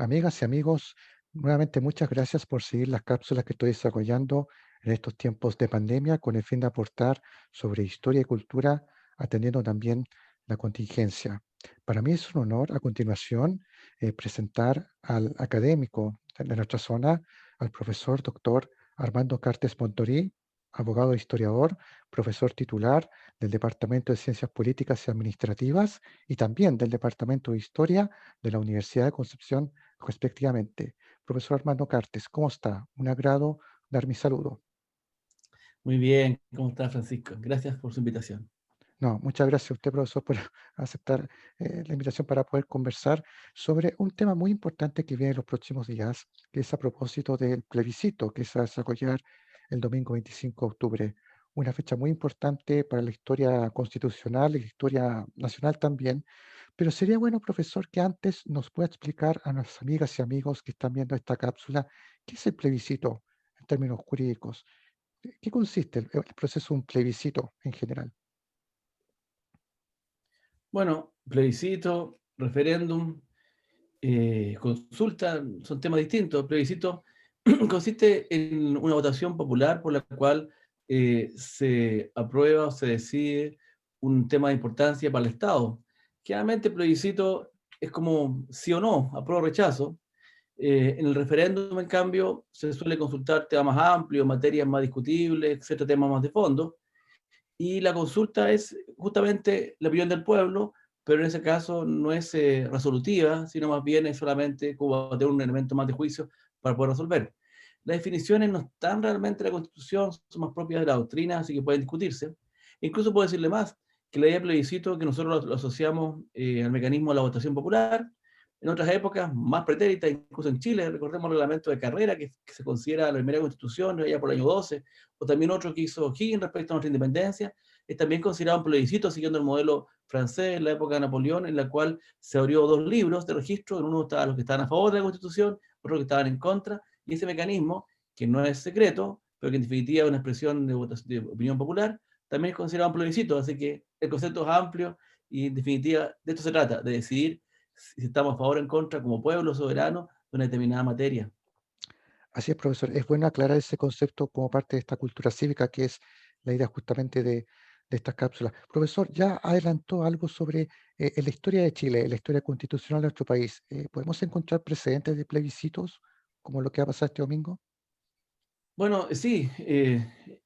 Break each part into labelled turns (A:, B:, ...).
A: Amigas y amigos, nuevamente muchas gracias por seguir las cápsulas que estoy desarrollando en estos tiempos de pandemia con el fin de aportar sobre historia y cultura, atendiendo también la contingencia. Para mí es un honor a continuación presentar al académico de nuestra zona, al profesor doctor Armando Cartes Montorí, abogado e historiador, profesor titular del Departamento de Ciencias Políticas y Administrativas y también del Departamento de Historia de la Universidad de Concepción respectivamente. Profesor Armando Cartes, ¿cómo está? Un agrado dar mi saludo.
B: Muy bien, ¿cómo está Francisco? Gracias por su invitación.
A: No, muchas gracias a usted, profesor, por aceptar la invitación para poder conversar sobre un tema muy importante que viene en los próximos días, que es a propósito del plebiscito que se va a desarrollar el domingo 25 de octubre. Una fecha muy importante para la historia constitucional y la historia nacional también. Pero sería bueno, profesor, que antes nos pueda explicar a nuestras amigas y amigos que están viendo esta cápsula, ¿qué es el plebiscito en términos jurídicos? ¿Qué consiste el proceso de un plebiscito en general?
B: Bueno, plebiscito, referéndum, consulta, son temas distintos. El plebiscito consiste en una votación popular por la cual se aprueba o se decide un tema de importancia para el Estado. Generalmente el plebiscito es como sí o no, apruebo o rechazo. En el referéndum, en cambio, se suele consultar temas más amplios, materias más discutibles, etcétera, temas más de fondo. Y la consulta es justamente la opinión del pueblo, pero en ese caso no es resolutiva, sino más bien es solamente como tener un elemento más de juicio para poder resolver. Las definiciones no están realmente en la Constitución, son más propias de la doctrina, así que pueden discutirse. Incluso puedo decirle más, que la idea de plebiscito, que nosotros lo asociamos al mecanismo de la votación popular, en otras épocas, más pretéritas, incluso en Chile, recordemos el reglamento de carrera, que se considera la primera constitución, allá por el año 12, o también otro que hizo Higgins respecto a nuestra independencia, es también considerado un plebiscito siguiendo el modelo francés en la época de Napoleón, en la cual se abrió dos libros de registro, en uno estaban los que estaban a favor de la Constitución, otros que estaban en contra, y ese mecanismo, que no es secreto, pero que en definitiva es una expresión de opinión popular, también es considerado un plebiscito, así que el concepto es amplio y en definitiva de esto se trata, de decidir si estamos a favor o en contra como pueblo soberano de una determinada materia.
A: Así es, profesor. Es bueno aclarar ese concepto como parte de esta cultura cívica, que es la idea justamente de estas cápsulas. Profesor, ya adelantó algo sobre en la historia de Chile, en la historia constitucional de nuestro país. ¿Podemos encontrar precedentes de plebiscitos como lo que ha pasado este domingo?
B: Bueno, sí,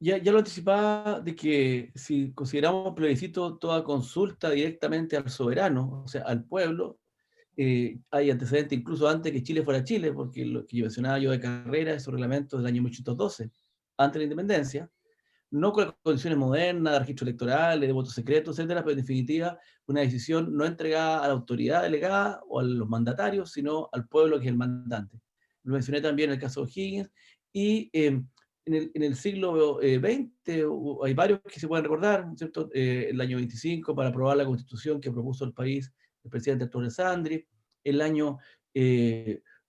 B: ya lo anticipaba de que si consideramos plebiscito toda consulta directamente al soberano, o sea, al pueblo, hay antecedentes incluso antes que Chile fuera Chile, porque lo que yo mencionaba yo de carrera, esos reglamentos del año 1812, antes de la independencia, no con las condiciones modernas, de registro electoral, de voto secreto, etcétera, pero en definitiva una decisión no entregada a la autoridad delegada o a los mandatarios, sino al pueblo que es el mandante. Lo mencioné también en el caso de Higgins, y en el siglo XX hay varios que se pueden recordar, ¿no es cierto? El año 25 para aprobar la constitución que propuso el país el presidente Arturo Alessandri, el año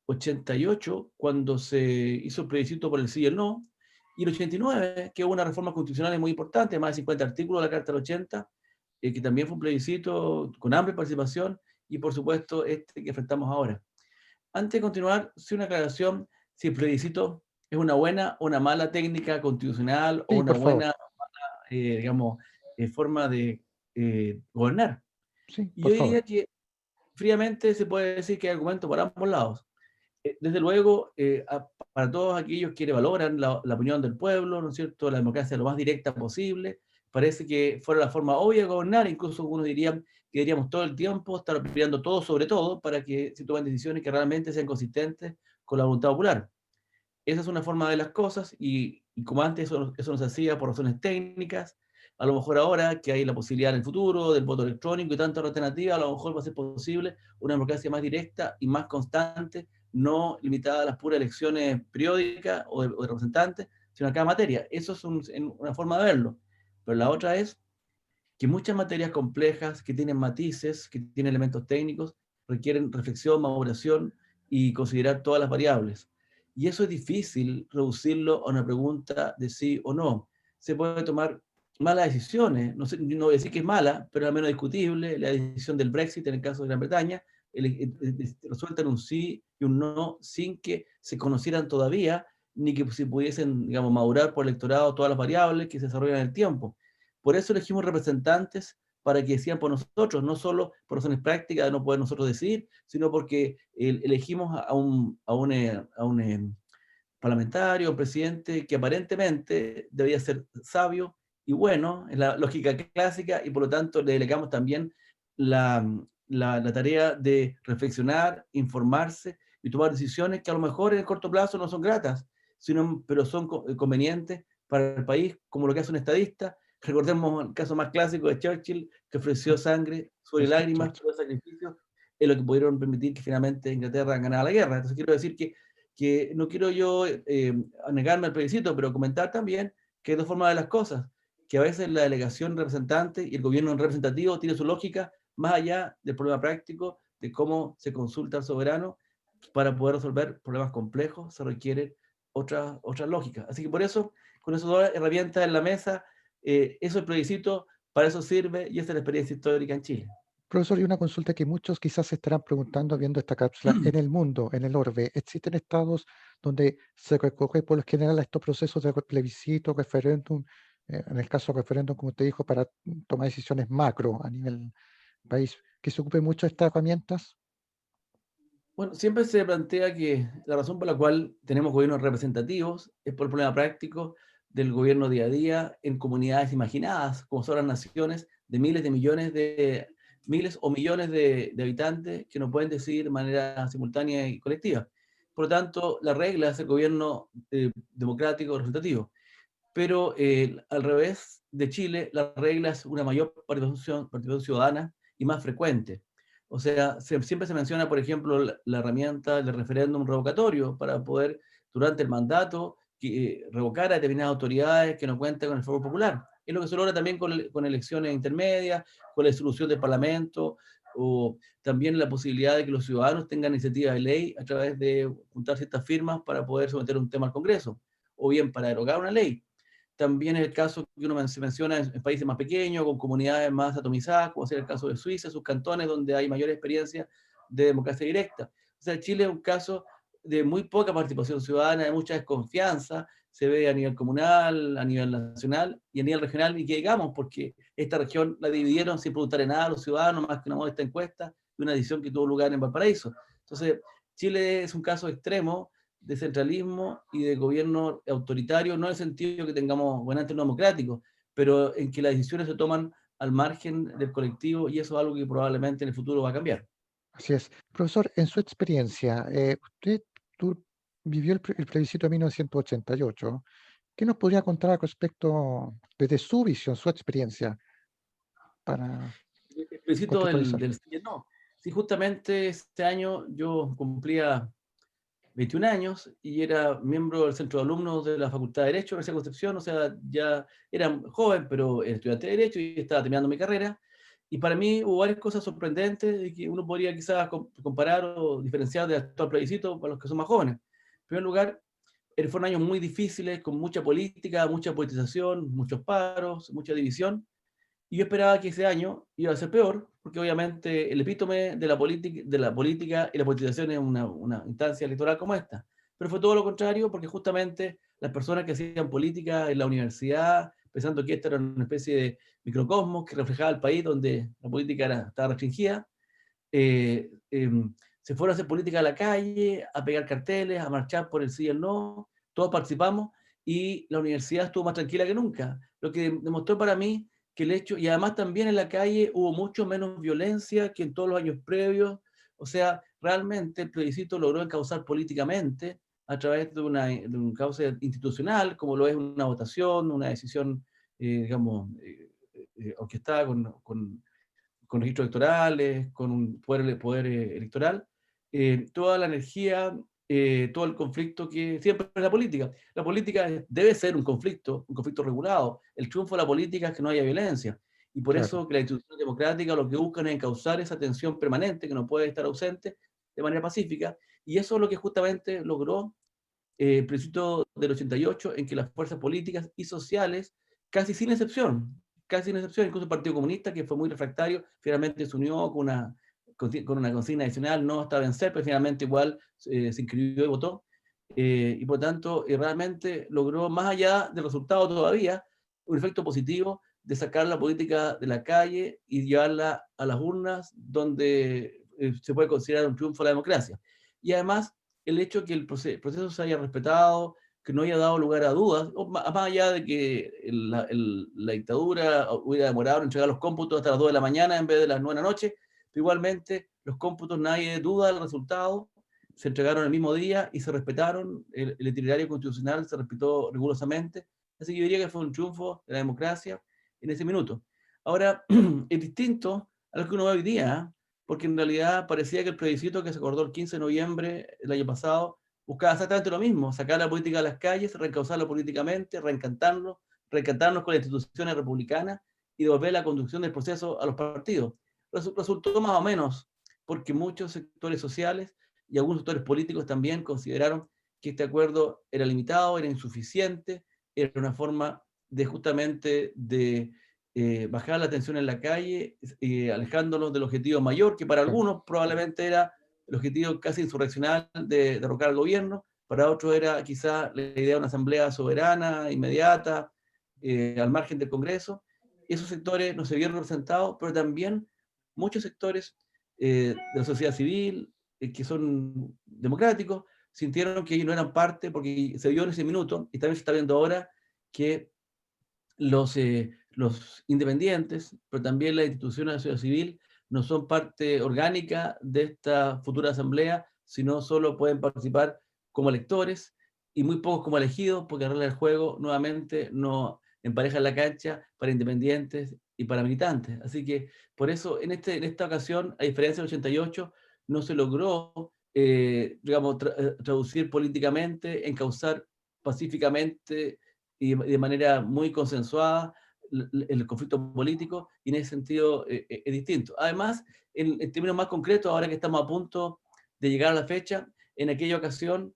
B: 88 cuando se hizo el plebiscito por el sí y el no, y el 89, que hubo una reforma constitucional muy importante, más de 50 artículos de la Carta del 80, que también fue un plebiscito con amplia participación, y por supuesto este que enfrentamos ahora. Antes de continuar, sí una aclaración, si el plebiscito es una buena o una mala técnica constitucional o
A: Sí,
B: una
A: por favor.
B: buena, digamos, forma de gobernar.
A: Sí,
B: Y
A: por
B: yo
A: favor.
B: diría que fríamente se puede decir que hay argumentos por ambos lados. Desde luego, para todos aquellos que valoran la opinión del pueblo, ¿no es cierto?, la democracia lo más directa posible, parece que fuera la forma obvia de gobernar, incluso algunos dirían que deberíamos todo el tiempo estar opinando todo sobre todo para que se tomen decisiones que realmente sean consistentes con la voluntad popular. Esa es una forma de las cosas y como antes eso no se hacía por razones técnicas, a lo mejor ahora que hay la posibilidad en el futuro del voto electrónico y tantas alternativas, a lo mejor va a ser posible una democracia más directa y más constante, no limitada a las puras elecciones periódicas o de representantes, sino a cada materia. Eso es una forma de verlo. Pero la otra es que muchas materias complejas, que tienen matices, que tienen elementos técnicos, requieren reflexión, maduración y considerar todas las variables. Y eso es difícil reducirlo a una pregunta de sí o no. Se puede tomar malas decisiones, no, sé, no voy a decir que es mala, pero al menos discutible, la decisión del Brexit en el caso de Gran Bretaña, resuelta en un sí y un no sin que se conocieran todavía, ni que se pudiesen, digamos, madurar por el electorado todas las variables que se desarrollan en el tiempo. Por eso elegimos representantes para que decían por nosotros, no solo por razones prácticas de no poder nosotros decidir, sino porque elegimos a un parlamentario, un presidente que aparentemente debía ser sabio y bueno, en la lógica clásica, y por lo tanto le delegamos también la, la tarea de reflexionar, informarse y tomar decisiones que a lo mejor en el corto plazo no son gratas, pero son convenientes para el país, como lo que hace un estadista. Recordemos el caso más clásico de Churchill, que ofreció sangre, sobre lágrimas,
A: Exacto.
B: todo sacrificio, es lo que pudieron permitir que finalmente Inglaterra ganara la guerra. Entonces quiero decir que no quiero yo negarme al plebiscito, pero comentar también que hay dos formas de las cosas, que a veces la delegación representante y el gobierno representativo tiene su lógica más allá del problema práctico de cómo se consulta al soberano. Para poder resolver problemas complejos se requiere otra lógica. Así que por eso, con esas dos herramientas en la mesa, eso el plebiscito, para eso sirve y esa es la experiencia histórica en Chile.
A: Profesor, y una consulta que muchos quizás se estarán preguntando viendo esta cápsula. En el mundo, en el orbe, ¿existen estados donde se recurre por lo general a estos procesos de plebiscito, referéndum, en el caso de referéndum, como usted dijo, para tomar decisiones macro a nivel país, que se ocupe mucho de estas herramientas?
B: Bueno, siempre se plantea que la razón por la cual tenemos gobiernos representativos es por el problema práctico del gobierno día a día en comunidades imaginadas, como son las naciones de miles de millones miles o millones de habitantes que no pueden decidir de manera simultánea y colectiva. Por lo tanto, la regla es el gobierno democrático representativo. Pero al revés de Chile, la regla es una mayor participación ciudadana y más frecuente. O sea, siempre se menciona, por ejemplo, la herramienta del referéndum revocatorio para poder, durante el mandato, revocar a determinadas autoridades que no cuentan con el favor popular. Es lo que se logra también con elecciones intermedias, con la disolución del Parlamento, o también la posibilidad de que los ciudadanos tengan iniciativa de ley a través de juntar ciertas firmas para poder someter un tema al Congreso, o bien para derogar una ley. También es el caso que uno se menciona en países más pequeños, con comunidades más atomizadas, como es el caso de Suiza, sus cantones, donde hay mayor experiencia de democracia directa. O sea, Chile es un caso de muy poca participación ciudadana, de mucha desconfianza, se ve a nivel comunal, a nivel nacional y a nivel regional, y que digamos, porque esta región la dividieron sin preguntarle nada a los ciudadanos, más que una modesta encuesta y una decisión que tuvo lugar en Valparaíso. Entonces, Chile es un caso extremo de centralismo y de gobierno autoritario, no en el sentido que tengamos gobernantes no democráticos, pero en que las decisiones se toman al margen del colectivo y eso es algo que probablemente en el futuro va a cambiar.
A: Así es. Profesor, en su experiencia, usted vivió el plebiscito de 1988. ¿Qué nos podría contar al respecto desde su visión, su experiencia, para
B: El plebiscito
A: contextualizar?
B: sí y no. Sí, justamente este año yo cumplía 21 años y era miembro del centro de alumnos de la Facultad de Derecho de la Universidad de Concepción, o sea, ya era joven, pero era estudiante de Derecho y estaba terminando mi carrera. Y para mí hubo varias cosas sorprendentes y que uno podría quizás comparar o diferenciar del actual plebiscito para los que son más jóvenes. En primer lugar, fueron años muy difíciles, con mucha política, mucha politización, muchos paros, mucha división. Y yo esperaba que ese año iba a ser peor, porque obviamente el epítome de la política y la politización es una instancia electoral como esta. Pero fue todo lo contrario, porque justamente las personas que hacían política en la universidad, pensando que esta era una especie de microcosmos que reflejaba el país donde la política estaba restringida, eh, eh, se fueron a hacer política a la calle, a pegar carteles, a marchar por el sí y el no, todos participamos y la universidad estuvo más tranquila que nunca, lo que demostró para mí que el hecho, y además también en la calle hubo mucho menos violencia que en todos los años previos, o sea, realmente el plebiscito logró encauzar políticamente a través de un cauce institucional, como lo es una votación, una decisión, digamos, orquestada con registros electorales, con un poder electoral, toda la energía, todo el conflicto que siempre es la política. La política debe ser un conflicto regulado. El triunfo de la política es que no haya violencia. Y por
A: Claro.
B: eso que las instituciones democráticas lo que buscan es encauzar esa tensión permanente que no puede estar ausente de manera pacífica. Y eso es lo que justamente logró el plebiscito del 88, en que las fuerzas políticas y sociales, casi sin excepción, incluso el Partido Comunista, que fue muy refractario, finalmente se unió con con una consigna adicional, no hasta vencer, pero finalmente igual se inscribió y votó. Y por tanto, realmente logró, más allá del resultado todavía, un efecto positivo de sacar la política de la calle y llevarla a las urnas, donde se puede considerar un triunfo de la democracia. Y además, el hecho de que el proceso se haya respetado, que no haya dado lugar a dudas, más allá de que la dictadura hubiera demorado en entregar los cómputos hasta las 2 de la mañana en vez de las 9 de la noche, pero igualmente los cómputos nadie duda del resultado, se entregaron el mismo día y se respetaron, el itinerario constitucional se respetó rigurosamente, así que yo diría que fue un triunfo de la democracia en ese minuto. Ahora, es distinto a lo que uno ve hoy día, porque en realidad parecía que el plebiscito que se acordó el 15 de noviembre del año pasado buscaba exactamente lo mismo, sacar la política a las calles, reencauzarlo políticamente, reencantarnos con las instituciones republicanas y devolver la conducción del proceso a los partidos. Resultó más o menos, porque muchos sectores sociales y algunos sectores políticos también consideraron que este acuerdo era limitado, era insuficiente, era una forma de justamente de bajar la tensión en la calle, alejándonos del objetivo mayor, que para
A: Claro.
B: algunos probablemente era el objetivo casi insurreccional de derrocar al gobierno, para otros era quizá la idea de una asamblea soberana, inmediata, al margen del Congreso. Esos sectores no se vieron representados, pero también muchos sectores de la sociedad civil, que son democráticos, sintieron que ellos no eran parte, porque se vio en ese minuto, y también se está viendo ahora, que los independientes, pero también las instituciones de la sociedad civil, no son parte orgánica de esta futura asamblea, sino solo pueden participar como electores y muy pocos como elegidos, porque arregla el juego nuevamente no empareja la cancha para independientes y para militantes. Así que por eso en esta ocasión, a diferencia del 88, no se logró, digamos, traducir políticamente, encauzar pacíficamente y de manera muy consensuada el conflicto político, y en ese sentido es distinto. Además, en términos más concretos, ahora que estamos a punto de llegar a la fecha, en aquella ocasión,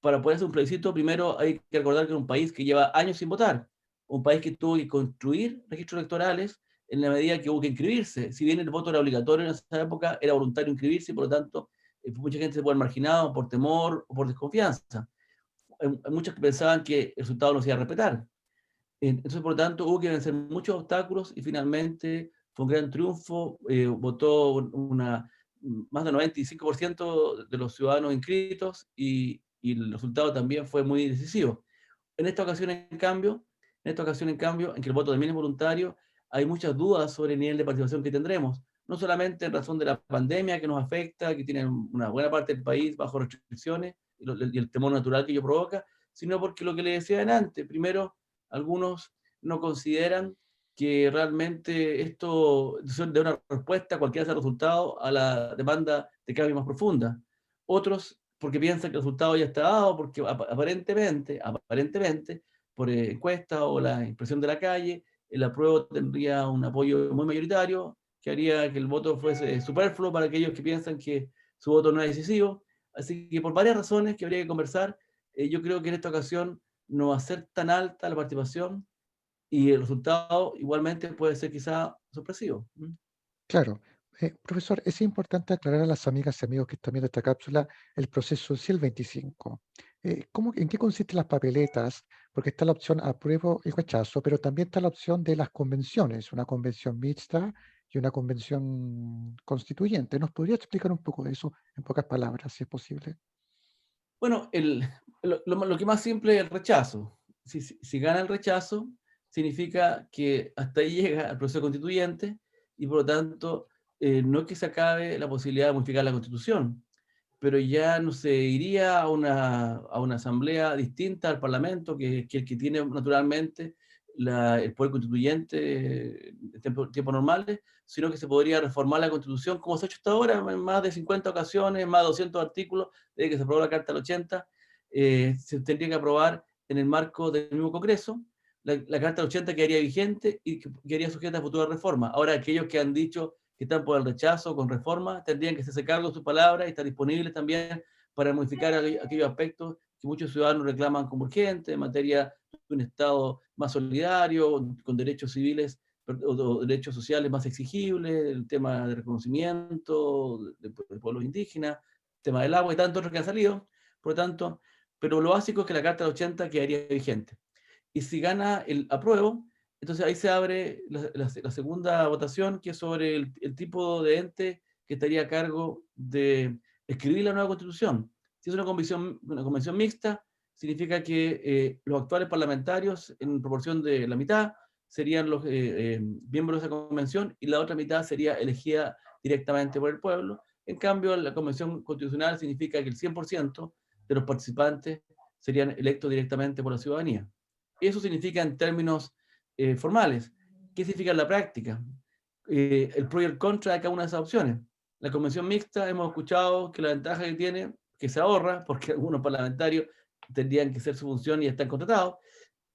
B: para poder hacer un plebiscito, primero hay que recordar que es un país que lleva años sin votar, un país que tuvo que construir registros electorales en la medida que hubo que inscribirse. Si bien el voto era obligatorio en esa época, era voluntario inscribirse y por lo tanto mucha gente se puede marginado por temor o por desconfianza. Hay muchos que pensaban que el resultado no se iba a respetar. Entonces, por lo tanto, hubo que vencer muchos obstáculos y finalmente fue un gran triunfo. Votó más del 95% de los ciudadanos inscritos y el resultado también fue muy decisivo. En esta ocasión, en cambio, en que el voto también es voluntario, hay muchas dudas sobre el nivel de participación que tendremos. No solamente en razón de la pandemia que nos afecta, que tiene una buena parte del país bajo restricciones y el temor natural que ello provoca, sino porque lo que le decía antes, primero, algunos no consideran que realmente esto de una respuesta, cualquiera sea el resultado, a la demanda de cambio más profunda. Otros, porque piensan que el resultado ya está dado, porque aparentemente, por encuesta o la impresión de la calle, el apruebo tendría un apoyo muy mayoritario, que haría que el voto fuese superfluo para aquellos que piensan que su voto no es decisivo. Así que por varias razones que habría que conversar, yo creo que en esta ocasión no va a ser tan alta la participación y el resultado igualmente puede ser quizá sorpresivo.
A: Claro. Profesor, es importante aclarar a las amigas y amigos que están viendo esta cápsula el proceso sí el 25. ¿En qué consisten las papeletas? Porque está la opción apruebo y rechazo, pero también está la opción de las convenciones, una convención mixta y una convención constituyente. ¿Nos podría explicar un poco de eso en pocas palabras, si es posible?
B: Bueno, lo que más simple es el rechazo. Si gana el rechazo, significa que hasta ahí llega el proceso constituyente y por lo tanto no es que se acabe la posibilidad de modificar la constitución, pero ya no se iría a una asamblea distinta al Parlamento, que el que tiene naturalmente el poder constituyente en tiempos normales, sino que se podría reformar la Constitución como se ha hecho hasta ahora, en más de 50 ocasiones, más de 200 artículos, desde que se aprobó la Carta del 80, se tendría que aprobar en el marco del mismo Congreso. La Carta del 80 quedaría vigente y quedaría sujeta a futuras reformas. Ahora, aquellos que han dicho que están por el rechazo con reforma, tendrían que hacerse cargo de sus palabras y estar disponibles también para modificar aquellos aspectos que muchos ciudadanos reclaman como urgentes en materia de un Estado más solidario, con derechos civiles o derechos sociales más exigibles, el tema de reconocimiento de pueblos indígenas, el tema del agua y tantos otros que han salido, por lo tanto, pero lo básico es que la Carta del 80 quedaría vigente. Y si gana el apruebo, entonces ahí se abre la segunda votación, que es sobre el tipo de ente que estaría a cargo de escribir la nueva constitución. Si es una convención mixta, significa que los actuales parlamentarios, en proporción de la mitad, serían los miembros de esa convención y la otra mitad sería elegida directamente por el pueblo. En cambio, la convención constitucional significa que el 100% de los participantes serían electos directamente por la ciudadanía. Eso significa en términos formales. ¿Qué significa en la práctica? El pro y el contra de cada una de esas opciones. La convención mixta hemos escuchado que la ventaja que tiene, que se ahorra, porque algunos parlamentarios tendrían que hacer su función y están contratados.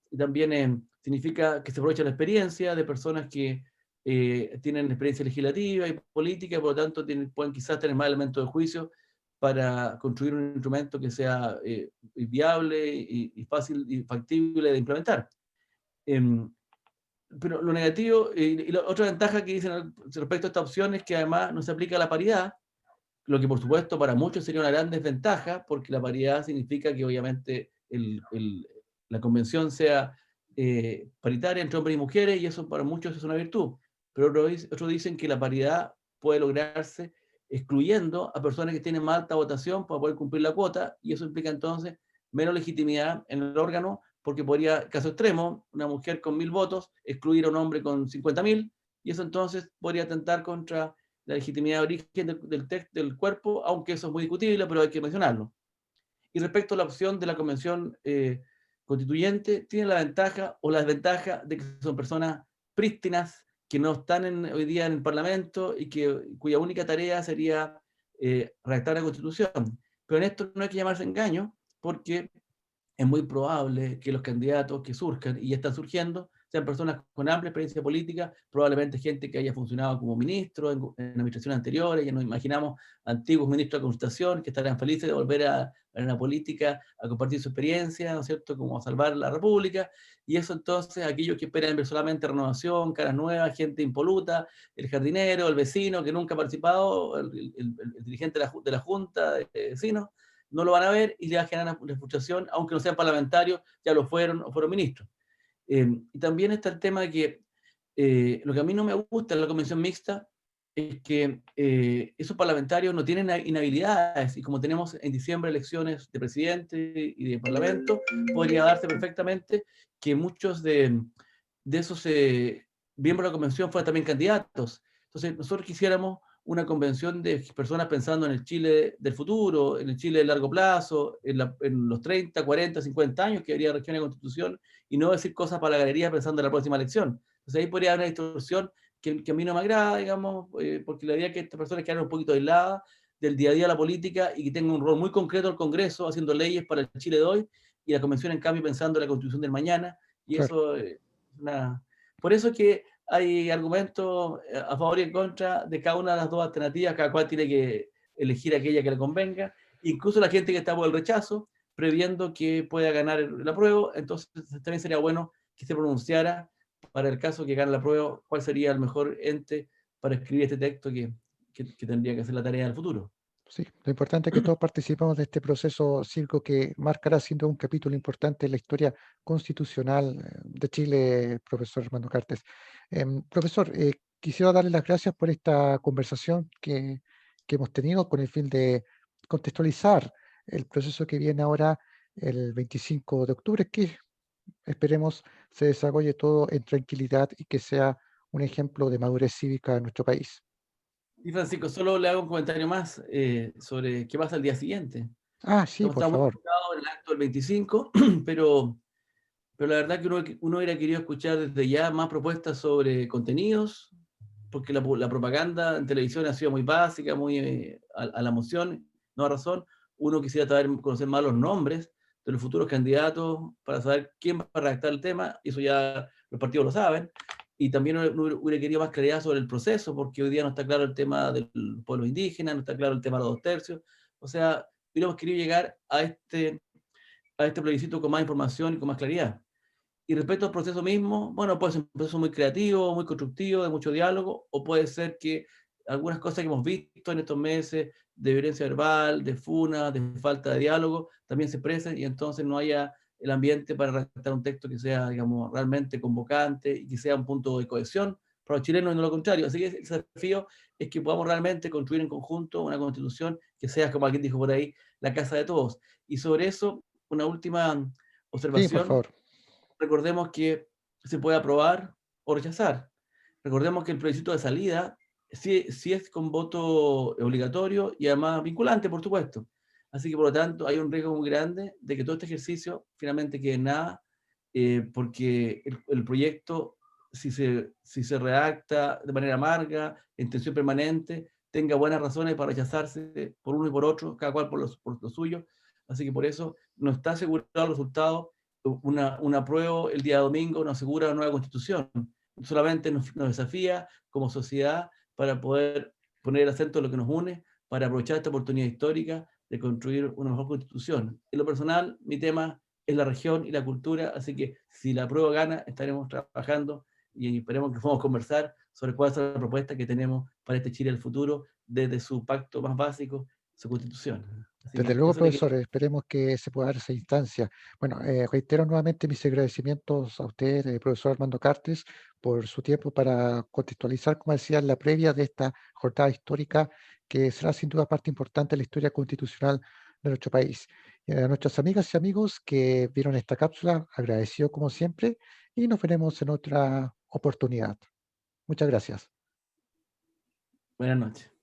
B: Y también significa que se aprovecha la experiencia de personas que tienen experiencia legislativa y política, por lo tanto pueden quizás tener más elementos de juicio para construir un instrumento que sea viable y fácil y factible de implementar. Pero lo negativo, y la otra ventaja que dicen respecto a esta opción es que además no se aplica la paridad, lo que por supuesto para muchos sería una gran desventaja, porque la paridad significa que obviamente la convención sea paritaria entre hombres y mujeres, y eso para muchos es una virtud. Pero otros dicen que la paridad puede lograrse excluyendo a personas que tienen más alta votación para poder cumplir la cuota, y eso implica entonces menos legitimidad en el órgano, porque podría, caso extremo, una mujer con 1000 votos excluir a un hombre con 50.000, y eso entonces podría atentar contra la legitimidad de origen del texto del cuerpo, aunque eso es muy discutible, pero hay que mencionarlo. Y respecto a la opción de la convención constituyente, tiene la ventaja o la desventaja de que son personas prístinas que no están hoy día en el Parlamento y cuya única tarea sería redactar la Constitución. Pero en esto no hay que llamarse engaño, porque es muy probable que los candidatos que surjan y ya están surgiendo sean personas con amplia experiencia política, probablemente gente que haya funcionado como ministro en administraciones anteriores, ya nos imaginamos antiguos ministros de Constitución que estarían felices de volver a la política, a compartir su experiencia, ¿no es cierto?, como a salvar la República, y eso entonces, aquellos que esperan ver solamente renovación, caras nuevas, gente impoluta, el jardinero, el vecino que nunca ha participado, el dirigente de la Junta de Vecinos, no lo van a ver y le va a generar una frustración, aunque no sean parlamentarios, ya lo fueron o fueron ministros. Y también está el tema de que lo que a mí no me gusta en la convención mixta es que esos parlamentarios no tienen inhabilidades, y como tenemos en diciembre elecciones de presidente y de parlamento, podría darse perfectamente que muchos de esos miembros de la convención fueran también candidatos. Entonces, nosotros quisiéramos una convención de personas pensando en el Chile del futuro, en el Chile de largo plazo, en los 30, 40, 50 años que habría región de constitución, y no decir cosas para la galería pensando en la próxima elección. Entonces ahí podría haber una distorsión que a mí no me agrada, digamos, porque la idea es que estas personas quedan un poquito aisladas del día a día de la política y que tengan un rol muy concreto el Congreso haciendo leyes para el Chile de hoy, y la Convención en cambio pensando en la Constitución del mañana, y
A: Claro.
B: eso, por eso es que hay argumentos a favor y en contra de cada una de las dos alternativas, cada cual tiene que elegir aquella que le convenga, incluso la gente que está por el rechazo, previendo que pueda ganar el apruebo, entonces también sería bueno que se pronunciara para el caso que gane el apruebo, cuál sería el mejor ente para escribir este texto que tendría que hacer la tarea del futuro.
A: Sí, lo importante es que todos participamos de este proceso cívico que marcará siendo un capítulo importante en la historia constitucional de Chile, profesor Armando Cartes. Profesor, quisiera darle las gracias por esta conversación que hemos tenido con el fin de contextualizar el proceso que viene ahora el 25 de octubre, que esperemos se desarrolle todo en tranquilidad y que sea un ejemplo de madurez cívica en nuestro país.
B: Y Francisco, solo le hago un comentario más sobre qué pasa el día siguiente.
A: Ah, sí,
B: Hemos
A: por
B: estado muy
A: favor.
B: enfocados en el acto del 25, pero la verdad que uno hubiera querido escuchar desde ya más propuestas sobre contenidos, porque la propaganda en televisión ha sido muy básica, muy a la emoción, no a razón. Uno quisiera conocer más los nombres de los futuros candidatos para saber quién va a redactar el tema, y eso ya los partidos lo saben. Y también uno hubiera querido más claridad sobre el proceso, porque hoy día no está claro el tema del pueblo indígena, no está claro el tema de los 2/3. O sea, hubiéramos querido llegar a este plebiscito con más información y con más claridad. Y respecto al proceso mismo, bueno, puede ser un proceso muy creativo, muy constructivo, de mucho diálogo, o puede ser que algunas cosas que hemos visto en estos meses de violencia verbal, de funa, de falta de diálogo, también se expresen y entonces no haya el ambiente para redactar un texto que sea, digamos, realmente convocante y que sea un punto de cohesión para los chilenos y no lo contrario. Así que el desafío es que podamos realmente construir en conjunto una constitución que sea, como alguien dijo por ahí, la casa de todos. Y sobre eso, una última
A: Sí, por
B: observación.
A: favor.
B: Recordemos que se puede aprobar o rechazar. Recordemos que el plebiscito de salida sí es con voto obligatorio y además vinculante, por supuesto. Así que, por lo tanto, hay un riesgo muy grande de que todo este ejercicio finalmente quede en nada, porque el proyecto, si se redacta de manera amarga, en tensión permanente, tenga buenas razones para rechazarse por uno y por otro, cada cual por lo suyo. Así que por eso no está asegurado el resultado. Un apruebo el día domingo nos asegura una nueva constitución. Solamente nos desafía como sociedad para poder poner el acento en lo que nos une, para aprovechar esta oportunidad histórica de construir una mejor constitución. En lo personal, mi tema es la región y la cultura, así que si la prueba gana, estaremos trabajando y esperemos que podamos conversar sobre cuál es la propuesta que tenemos para este Chile del futuro, desde su pacto más básico, su constitución. Así
A: Desde
B: que
A: luego,
B: eso le
A: profesor,
B: quería.
A: esperemos que se pueda dar esa instancia. Bueno, reitero nuevamente mis agradecimientos a usted, profesor Armando Cartes, por su tiempo para contextualizar, como decía, la previa de esta jornada histórica que será sin duda parte importante de la historia constitucional de nuestro país. Y a nuestras amigas y amigos que vieron esta cápsula, agradecido como siempre, y nos veremos en otra oportunidad. Muchas gracias.
B: Buenas noches.